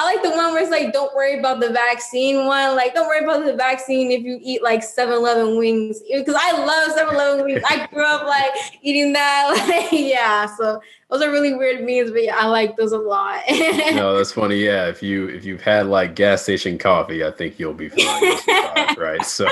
I like the one where it's like, don't worry about the vaccine one. Like, don't worry about the vaccine if you eat like 7-Eleven wings. Because I love 7-Eleven wings. I grew up like eating that. Like, yeah. So those are really weird memes, but yeah, I like those a lot. No, that's funny. Yeah, if you've had like gas station coffee, I think you'll be fine. You'll survive, right? So.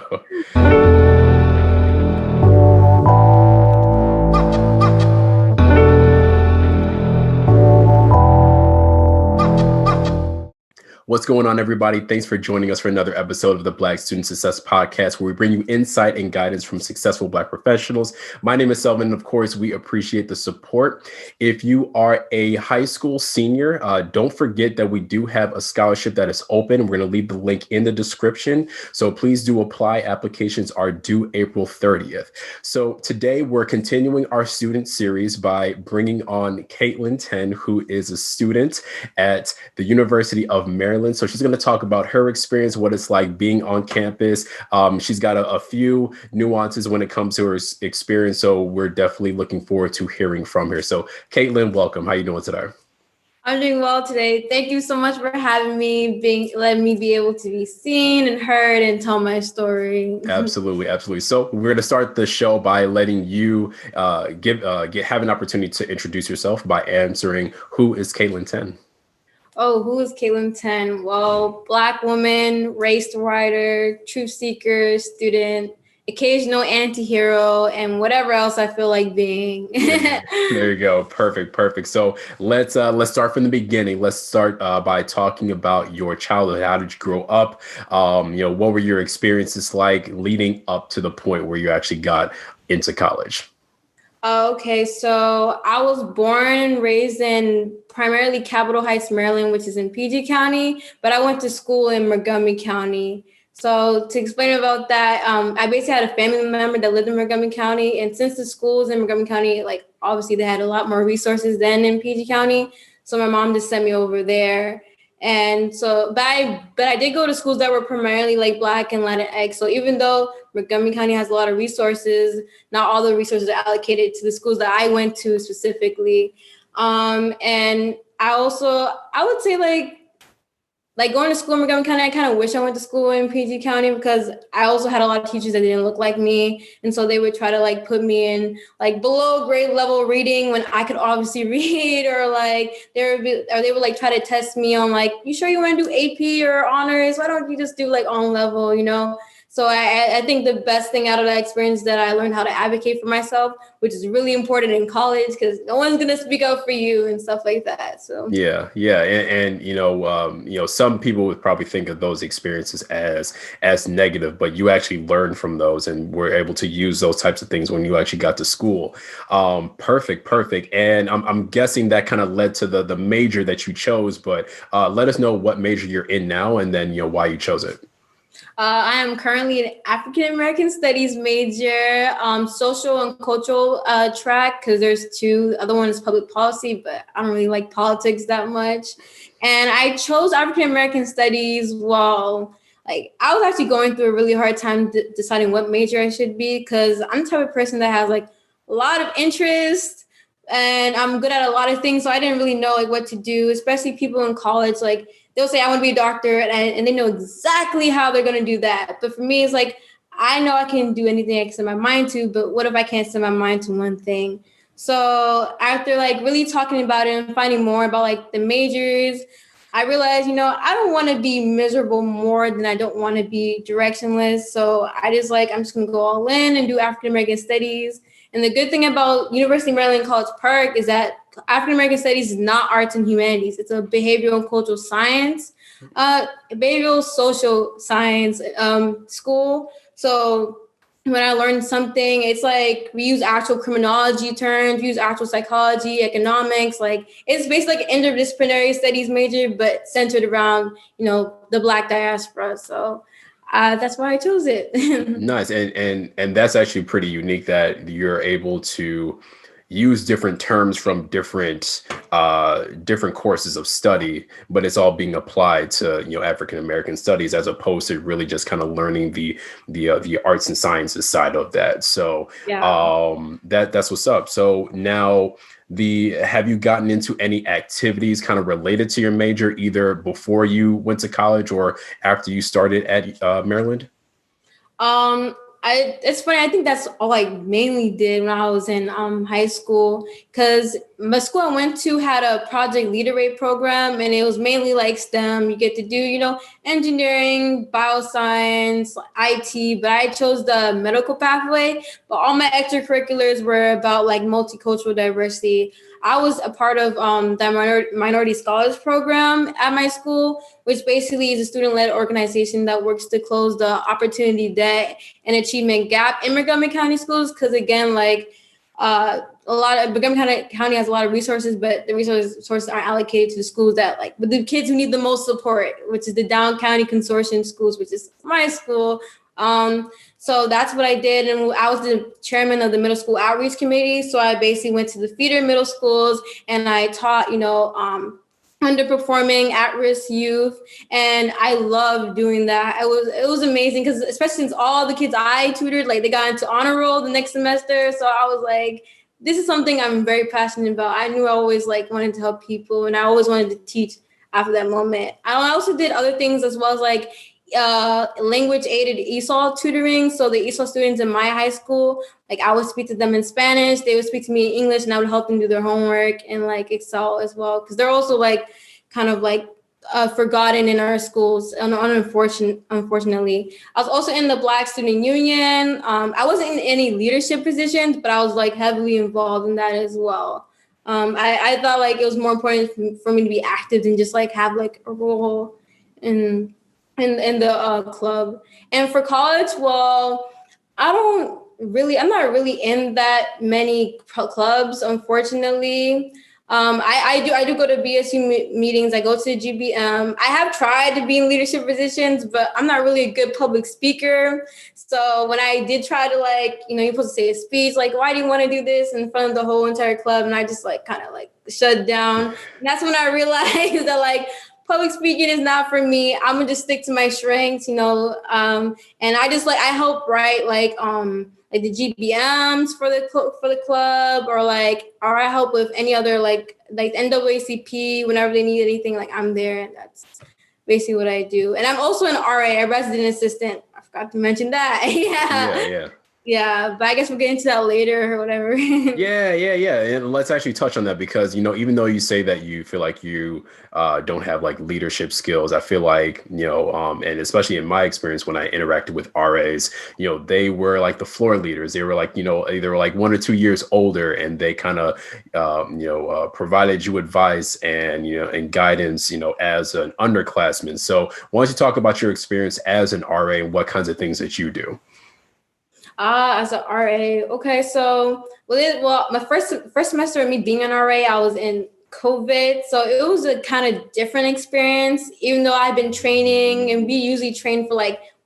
What's going on, everybody? Thanks for joining us for another episode of the Black Student Success Podcast, where we bring you insight and guidance from successful Black professionals. My name is Selvin, and of course, we appreciate the support. If you are a high school senior, don't forget that we do have a scholarship that is open. We're going to leave the link in the description, so please do apply. Applications are due April 30th. So today, we're continuing our student series by bringing on Katelin Ten, who is a student at the University of Maryland. So she's going to talk about her experience, what it's like being on campus. She's got a few nuances when it comes to her experience. So we're definitely looking forward to hearing from her. So Katelin, welcome. How are you doing today? I'm doing well today. Thank you so much for having me, letting me be able to be seen and heard and tell my story. Absolutely, absolutely. So we're going to start the show by letting you have an opportunity to introduce yourself by answering, who is Katelin Ten? Oh, who is Katelin Ten? Well, Black woman, race writer, truth seeker, student, occasional anti-hero, and whatever else I feel like being. There you go. Perfect. So let's start from the beginning. Let's start by talking about your childhood. How did you grow up? What were your experiences like leading up to the point where you actually got into college? Okay, so I was born and raised in primarily Capitol Heights, Maryland, which is in PG County, but I went to school in Montgomery County. So to explain about that, I basically had a family member that lived in Montgomery County, and since the schools in Montgomery County, like obviously they had a lot more resources than in PG County, so my mom just sent me over there. And so, but I did go to schools that were primarily like Black and Latinx. So even though Montgomery County has a lot of resources, not all the resources are allocated to the schools that I went to specifically. And I would say like going to school in Montgomery County, I kind of wish I went to school in PG County because I also had a lot of teachers that didn't look like me. And so they would try to like put me in like below grade level reading when I could obviously read, or like they would like try to test me on like, you sure you want to do AP or honors? Why don't you just do like on level, you know? So I think the best thing out of that experience is that I learned how to advocate for myself, which is really important in college because no one's going to speak up for you and stuff like that. So yeah. And some people would probably think of those experiences as negative, but you actually learned from those and were able to use those types of things when you actually got to school. Perfect. And I'm guessing that kind of led to the major that you chose, but let us know what major you're in now and then why you chose it. I am currently an African American Studies major, social and cultural track, because there's two. The other one is public policy, but I don't really like politics that much. And I chose African American Studies while I was actually going through a really hard time deciding what major I should be, because I'm the type of person that has like a lot of interest and I'm good at a lot of things. So I didn't really know like what to do, especially people in college, like they'll say, I want to be a doctor, and they know exactly how they're going to do that. But for me, it's like, I know I can do anything I can set my mind to, but what if I can't set my mind to one thing? So after like really talking about it and finding more about like the majors, I realized, I don't want to be miserable more than I don't want to be directionless. So I'm just going to go all in and do African American Studies. And the good thing about University of Maryland College Park is that African American Studies is not arts and humanities. It's a behavioral and cultural science, behavioral social science school. So when I learned something, it's like we use actual criminology terms, we use actual psychology, economics. Like it's basically like an interdisciplinary studies major, but centered around, the Black diaspora. So that's why I chose it. Nice. And that's actually pretty unique that you're able to use different terms from different courses of study, but it's all being applied to, African American studies, as opposed to really just kind of learning the arts and sciences side of that. So that's what's up. So now, have you gotten into any activities kind of related to your major, either before you went to college or after you started at Maryland? It's funny. I think that's all I mainly did when I was in high school, because my school I went to had a project leader rate program, and it was mainly like STEM. You get to do, engineering, bioscience, IT, but I chose the medical pathway. But all my extracurriculars were about like multicultural diversity. I was a part of the Minority Scholars Program at my school, which basically is a student-led organization that works to close the opportunity debt and achievement gap in Montgomery County schools. Because again, Montgomery County has a lot of resources, but the resources aren't allocated to the schools but the kids who need the most support, which is the Down County Consortium schools, which is my school. So that's what I did. And I was the chairman of the middle school outreach committee. So I basically went to the feeder middle schools and I taught, underperforming at-risk youth. And I loved doing that. It was amazing, because especially since all the kids I tutored, they got into honor roll the next semester. So I was like, this is something I'm very passionate about. I knew I always wanted to help people, and I always wanted to teach after that moment. I also did other things as well as language aided ESOL tutoring. So the ESOL students in my high school, I would speak to them in Spanish, they would speak to me in English, and I would help them do their homework and Excel as well, because they're also forgotten in our schools, unfortunately. I was also in the Black Student Union. I wasn't in any leadership positions, but I was heavily involved in that as well. I thought it was more important for me to be active than just have a role in the club. And for college, well, I'm not really in that many clubs, unfortunately. I do go to BSU meetings. I go to GBM. I have tried to be in leadership positions, but I'm not really a good public speaker. So when I did try to you're supposed to say a speech, why do you want to do this in front of the whole entire club? And I just shut down. And that's when I realized that public speaking is not for me. I'm gonna just stick to my strengths, and I just I help write the GBMs for the club, or I help with any other NAACP whenever they need anything. I'm there, and that's basically what I do. And I'm also an RA, a resident assistant. I forgot to mention that. Yeah. Yeah, but I guess we'll get into that later or whatever. Yeah. And let's actually touch on that, because, even though you say that you feel like you don't have leadership skills, I feel and especially in my experience when I interacted with RAs, they were the floor leaders. They were either 1 or 2 years older, and they kind of, provided you advice and guidance, as an underclassman. So why don't you talk about your experience as an RA and what kinds of things that you do? As an RA. Okay, so my first semester of me being an RA, I was in COVID, so it was a kind of different experience. Even though I've been training, and we usually train for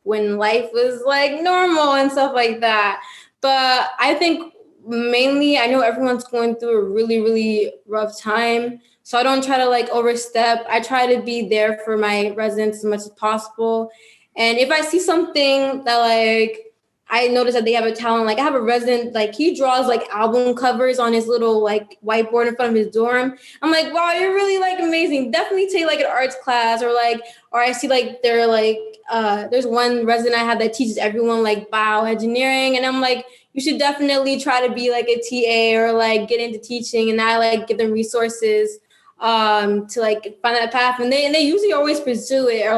when life was normal and stuff like that. But I think mainly, I know everyone's going through a really, really rough time, so I don't try to overstep. I try to be there for my residents as much as possible. And if I see something that I noticed that they have a talent. I have a resident, he draws album covers on his little whiteboard in front of his dorm. I'm wow, you're really amazing. Definitely take an arts class, or I see there's one resident I have that teaches everyone bioengineering, and I'm you should definitely try to be a TA or get into teaching, and I give them resources to find that path, and they usually always pursue it, or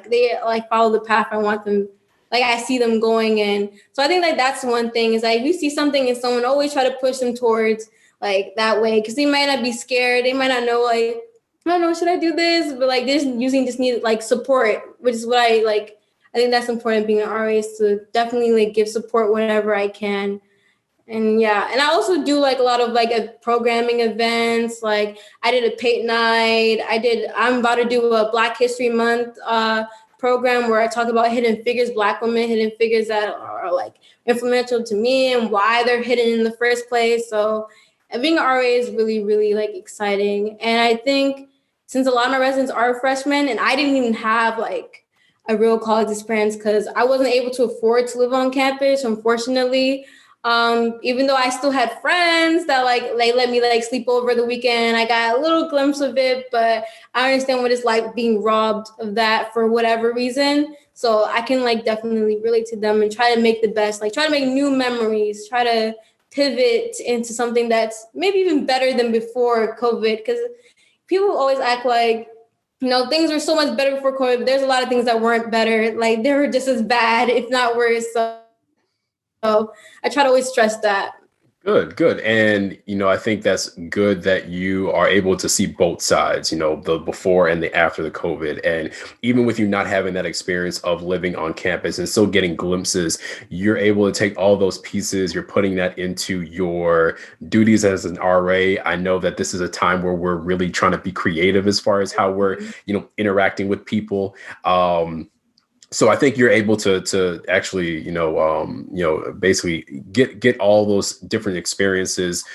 they follow the path I want them. I see them going in. So I think that's one thing is if you see something in someone, always try to push them towards that way. Cause they might not be scared. They might not know I don't know, should I do this? But they just need support, which is what I think that's important being an RA, is to definitely give support whenever I can. And yeah, and I also do a lot of programming events. I did a paint night. I'm about to do a Black History Month program where I talk about hidden figures, Black women, hidden figures that are influential to me and why they're hidden in the first place. So And being an RA is really, really like exciting. And I think since a lot of my residents are freshmen and I didn't even have like a real college experience because I wasn't able to afford to live on campus, unfortunately. Even though I still had friends that like they let me like sleep over the weekend, I got a little glimpse of it, but I understand what it's like being robbed of that for whatever reason. So I can like definitely relate to them and try to make the best, like try to make new memories, try to pivot into something that's maybe even better than before COVID. Because people always act like, things were so much better before COVID. There's a lot of things that weren't better. Like they were just as bad, if not worse. So I try to always stress that. Good. And, I think that's good that you are able to see both sides, the before and the after the COVID. And even with you not having that experience of living on campus and still getting glimpses, you're able to take all those pieces, you're putting that into your duties as an RA. I know that this is a time where we're really trying to be creative as far as how we're, interacting with people. So I think you're able to actually, basically get all those different experiences,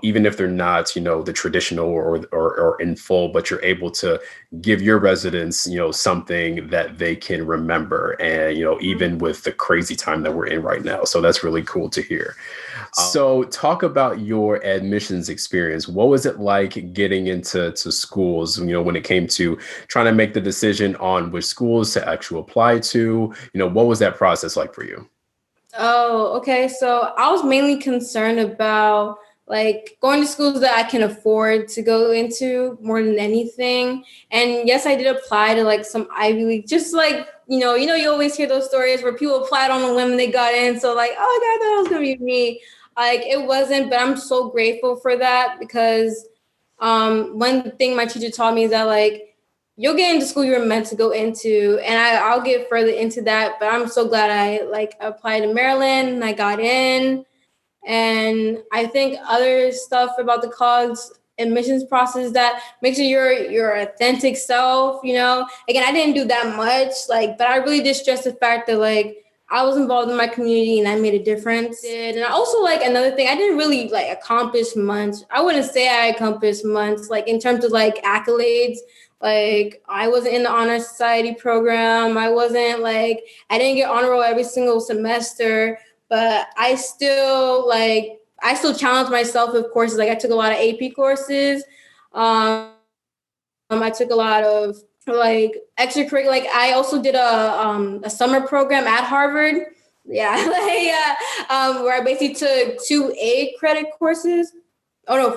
even if they're not, the traditional or in full, but you're able to give your residents, something that they can remember. And, even with the crazy time that we're in right now. So that's really cool to hear. So talk about your admissions experience. What was it like getting into schools, when it came to trying to make the decision on which schools to actually apply to? What was that process like for you? Oh, okay. So I was mainly concerned about like going to schools that I can afford to go into more than anything. And yes, I did apply to like some Ivy League, just like, you always hear those stories where people applied on a whim and they got in. So like, oh God, I thought it was gonna be me. Like it wasn't, but I'm so grateful for that because one thing my teacher taught me is that like you'll get into school you're meant to go into, and I'll get further into that. But I'm so glad I like applied to Maryland and I got in. And I think other stuff about the college admissions process that makes you your authentic self. Again, I didn't do that much, but I really did stress the fact that like I was involved in my community and I made a difference. And I also like another thing, I didn't really like accomplish much. I wouldn't say I accomplished much, like in terms of like accolades. Like I wasn't in the honor society program. I didn't get honor roll every single semester, but I still challenged myself with courses. Like I took a lot of AP courses. I took a lot of like extracurricular. Like I also did a summer program at Harvard. Yeah, where I basically took 2 8-credit courses. Oh no,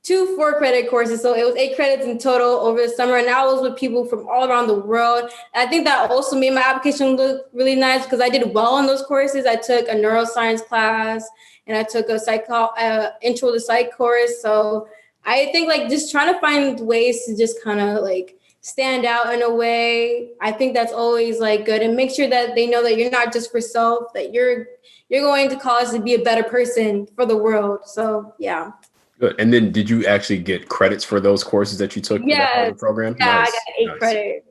2 4-credit courses. So it was 8 credits in total over the summer. And I was with people from all around the world. And I think that also made my application look really nice because I did well in those courses. I took a neuroscience class and I took a intro to psych course. So I think like just trying to find ways to just kind of like stand out in a way. I think that's always like good, and make sure that they know that you're not just for self, that you're going to college to be a better person for the world. So yeah. Good. And then did you actually get credits for those courses that you took for the Harvard program? Yeah, Nice. I got 8 credits,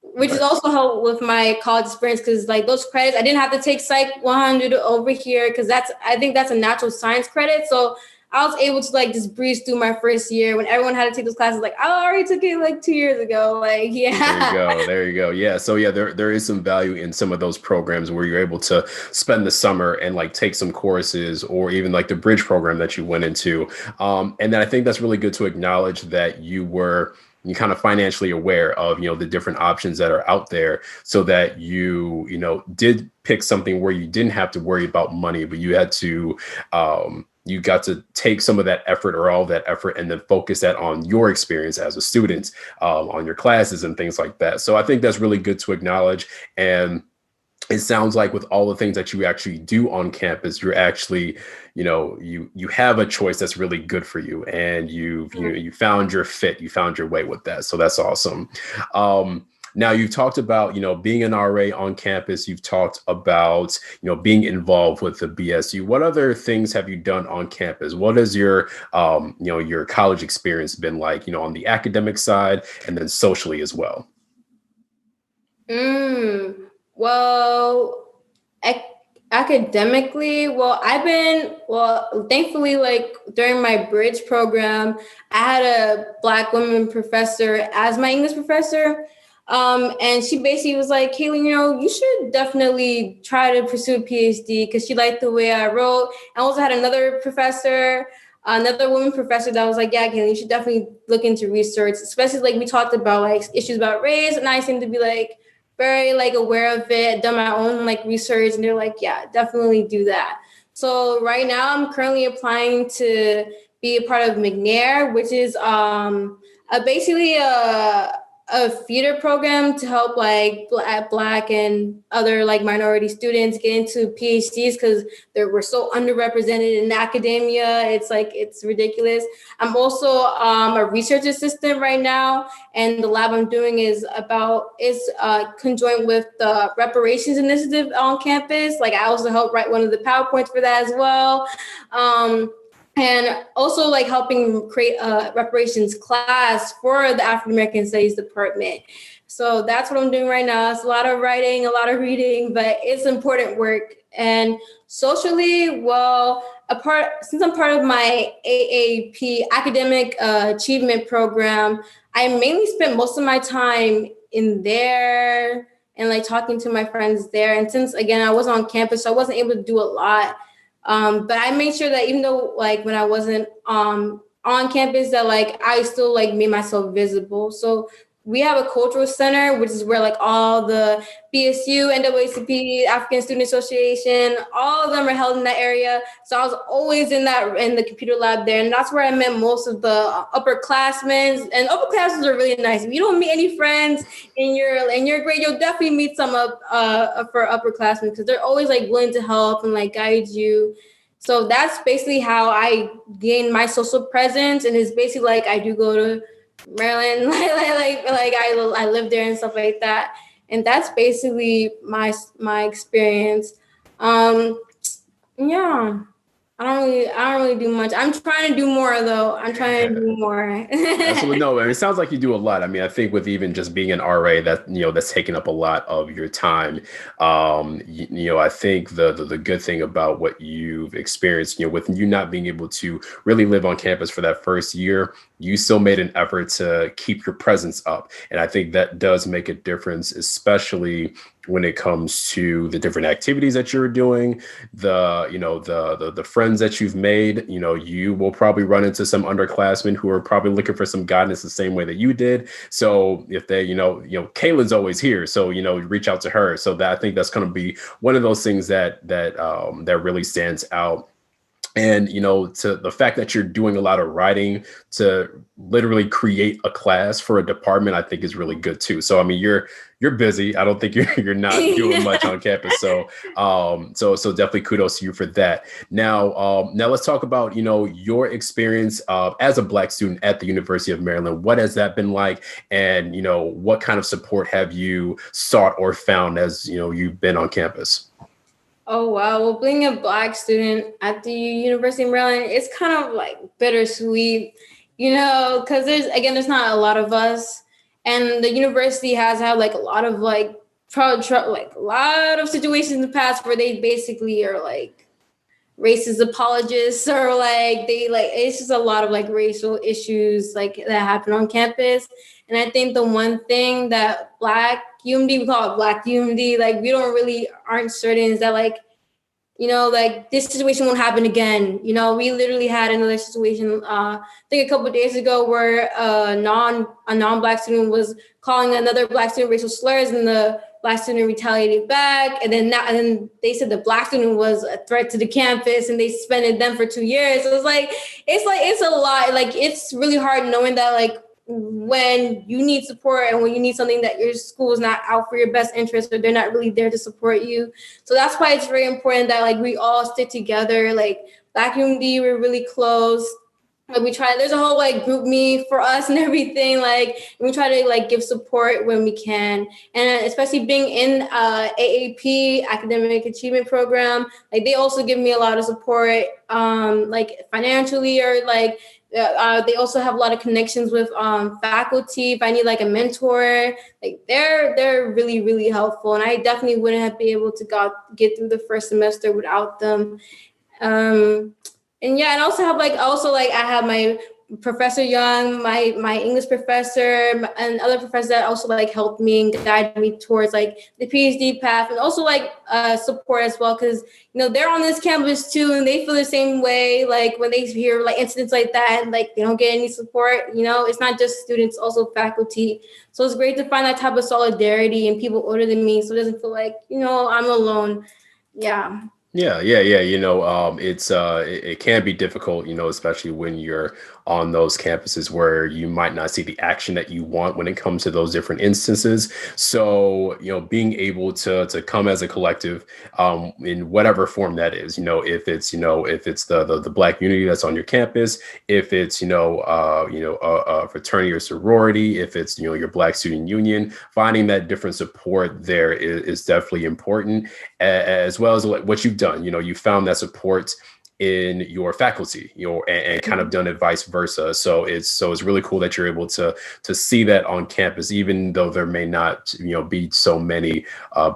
which is also helped with my college experience because like those credits, I didn't have to take Psych 100 over here because I think that's a natural science credit. So I was able to like just breeze through my first year when everyone had to take those classes. Like I already took it like 2 years ago. Like, yeah. There you go. Yeah. So yeah, there is some value in some of those programs where you're able to spend the summer and like take some courses, or even like the bridge program that you went into. And then I think that's really good to acknowledge that you kind of financially aware of, the different options that are out there, so that you did pick something where you didn't have to worry about money, but you had to, you got to take some of that effort or all that effort and then focus that on your experience as a student, on your classes and things like that. So I think that's really good to acknowledge. And it sounds like with all the things that you actually do on campus, you're actually, you have a choice that's really good for you, and you found your fit, you found your way with that. So that's awesome. Now you've talked about, being an RA on campus. You've talked about, being involved with the BSU. What other things have you done on campus? What has your, your college experience been like, on the academic side and then socially as well? Well, Academically, thankfully, like during my bridge program, I had a Black woman professor as my English professor. And she basically was like, Katelin, you should definitely try to pursue a PhD because she liked the way I wrote. I also had another woman professor that was like, yeah, Katelin, you should definitely look into research, especially like we talked about like issues about race. And I seem to be like, very like aware of it, done my own like research, and they're like, yeah, definitely do that. So right now I'm currently applying to be a part of McNair, which is basically a feeder program to help like black and other like minority students get into PhDs because we're so underrepresented in academia. It's ridiculous. I'm also a research assistant right now, and the lab I'm doing is conjoined with the reparations initiative on campus. Like I also help write one of the PowerPoints for that as well. And also like helping create a reparations class for the African American Studies department. So that's what I'm doing right now. It's a lot of writing, a lot of reading, but it's important work. And socially, since I'm part of my AAP academic achievement program, I mainly spent most of my time in there and like talking to my friends there. And since again, I was on campus, so I wasn't able to do a lot. But I made sure that even though like when I wasn't on campus, that like I still like made myself visible. So we have a cultural center, which is where like all the BSU, NAACP, African Student Association, all of them are held in that area. So I was always in the computer lab there, and that's where I met most of the upperclassmen. And upperclassmen are really nice. If you don't meet any friends in your grade, you'll definitely meet some for upperclassmen because they're always like willing to help and like guide you. So that's basically how I gained my social presence, and it's basically like I do go to Maryland, I live there and stuff like that, and that's basically my experience. Yeah, I don't really do much. I'm trying to do more though. I'm trying to do more. Absolutely. No, I mean, it sounds like you do a lot. I mean, I think with even just being an RA, that's taking up a lot of your time. I think the good thing about what you've experienced, with you not being able to really live on campus for that first year, you still made an effort to keep your presence up. And I think that does make a difference, especially when it comes to the different activities that you're doing, the friends that you've made. You will probably run into some underclassmen who are probably looking for some guidance the same way that you did. So if they, Kaylin's always here, so reach out to her. So that I think that's going to be one of those things that really stands out. And, to the fact that you're doing a lot of writing to literally create a class for a department, I think is really good too. So, I mean, you're busy. I don't think you're not doing much on campus. So definitely kudos to you for that. Now let's talk about, your experience as a Black student at the University of Maryland. What has that been like? And, what kind of support have you sought or found as, you've been on campus? Oh, wow. Well, being a Black student at the University of Maryland, it's kind of like bittersweet, because there's not a lot of us. And the university has had like a lot of like, a lot of situations in the past where they basically are like racist apologists or like it's just a lot of like racial issues like that happen on campus. And I think the one thing that Black UMD, we call it Black UMD, like we aren't certain is that like, like this situation won't happen again. We literally had another situation, I think a couple of days ago where a non-Black student was calling another Black student racial slurs and the Black student retaliated back. And then they said the Black student was a threat to the campus and they suspended them for 2 years. So it's a lot. Like, it's really hard knowing that like, when you need support and when you need something that your school is not out for your best interest or they're not really there to support you. So that's why it's very important that like we all stick together. Like Black UMD, we're really close. Like we try, there's a whole like group me for us and everything. Like we try to like give support when we can, and especially being in AAP, Academic Achievement Program, like they also give me a lot of support, like financially or like they also have a lot of connections with faculty. If I need like a mentor, like they're really really helpful, and I definitely wouldn't have been able to get through the first semester without them. And yeah, and also like I have my Professor Young, my English professor, and other professors that also like helped me and guided me towards like the PhD path, and also like support as well, because they're on this campus too, and they feel the same way. Like when they hear like incidents like that, and like they don't get any support, it's not just students, also faculty. So it's great to find that type of solidarity in people older than me, so it doesn't feel like I'm alone. Yeah. Yeah. It can be difficult, especially when you're on those campuses where you might not see the action that you want when it comes to those different instances. So, being able to come as a collective, in whatever form that is, if it's the Black community that's on your campus, if it's, a fraternity or sorority, if it's, your Black student union, finding that different support there is definitely important, as well as what you've done. You found that support in your faculty, and kind of done it vice versa. So it's really cool that you're able to see that on campus, even though there may not, be so many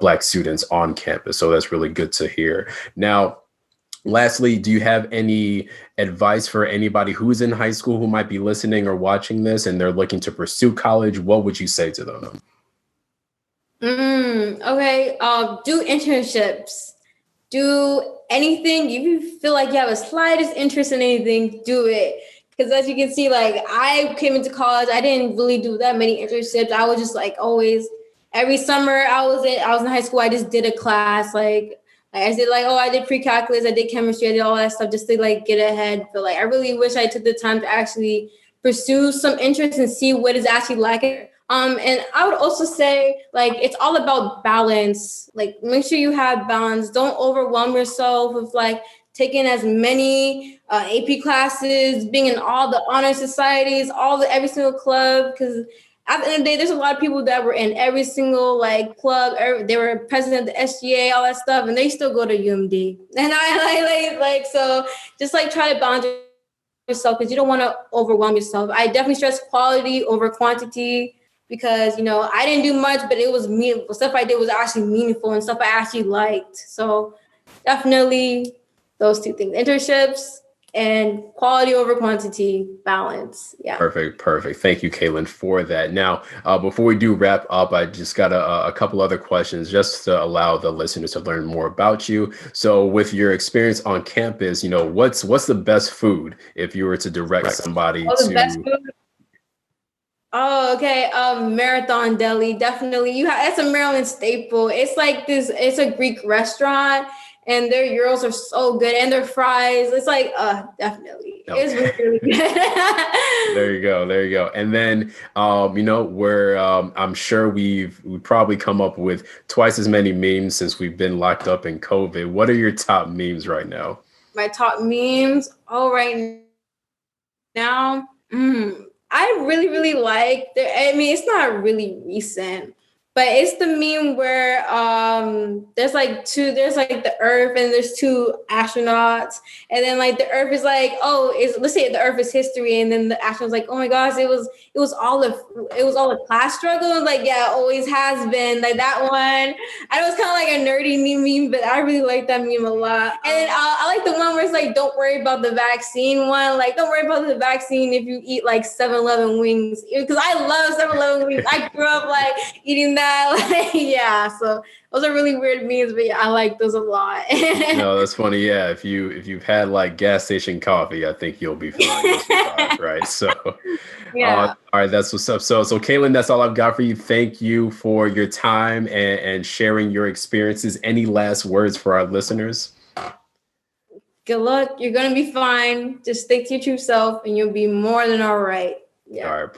Black students on campus. So that's really good to hear. Now, lastly, do you have any advice for anybody who's in high school who might be listening or watching this and they're looking to pursue college? What would you say to them? Okay. Do internships. Do anything. If you feel like you have a slightest interest in anything, do it. Because as you can see, like I came into college, I didn't really do that many internships. I was just like always, every summer I was in high school, I just did a class. Like I did I did pre-calculus, I did chemistry, I did all that stuff just to like get ahead. But like I really wish I took the time to actually pursue some interest and see what is actually lacking. And I would also say, like, it's all about balance. Like, make sure you have balance. Don't overwhelm yourself with like taking as many AP classes, being in all the honor societies, every single club. Because at the end of the day, there's a lot of people that were in every single like club. They were president of the SGA, all that stuff, and they still go to UMD. And I like so just like try to balance yourself, because you don't want to overwhelm yourself. I definitely stress quality over quantity, because I didn't do much, but it was meaningful. Stuff I did was actually meaningful and stuff I actually liked. So definitely those two things: internships and quality over quantity, balance. Yeah. Perfect. Thank you, Katelin, for that. Now, before we do wrap up, I just got a couple other questions just to allow the listeners to learn more about you. So with your experience on campus, what's the best food if you were to direct somebody to? The best food? Oh, okay. Marathon Deli, definitely. It's a Maryland staple. It's like this. It's a Greek restaurant, and their gyros are so good, and their fries. It's like, definitely. Okay. It's really good. There you go. And then, I'm sure we've probably come up with twice as many memes since we've been locked up in COVID. What are your top memes right now? My top memes. Oh, right now. I really, really like it's not really recent, but it's the meme where there's like the Earth and there's two astronauts, and then like the Earth is like, let's say the Earth is history, and then the astronaut's like, oh my gosh, it was all a class struggle. And like, yeah, it always has been. Like that one. I know it's kind of like a nerdy meme, but I really like that meme a lot. And then I like the one where it's like, don't worry about the vaccine one. Like, don't worry about the vaccine if you eat like 7-Eleven wings, because I love 7-Eleven wings. I grew up like eating that. Like, yeah, so those are really weird memes, but yeah, I like those a lot. No, that's funny. Yeah, if you've had like gas station coffee, I think you'll be fine, right? So, yeah. All right, that's what's up. So Katelin, that's all I've got for you. Thank you for your time and sharing your experiences. Any last words for our listeners? Good luck. You're gonna be fine. Just stick to your true self, and you'll be more than all right. Yeah. All right,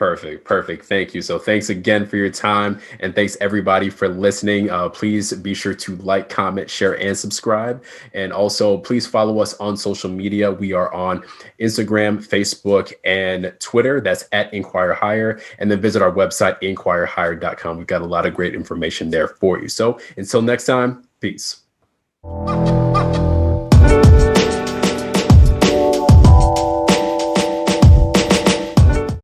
perfect. Thank you. So thanks again for your time, and thanks everybody for listening. Please be sure to like, comment, share, and subscribe. And also please follow us on social media. We are on Instagram, Facebook, and Twitter. That's at InQuire Hire. And then visit our website, inquirehire.com. We've got a lot of great information there for you. So until next time, peace.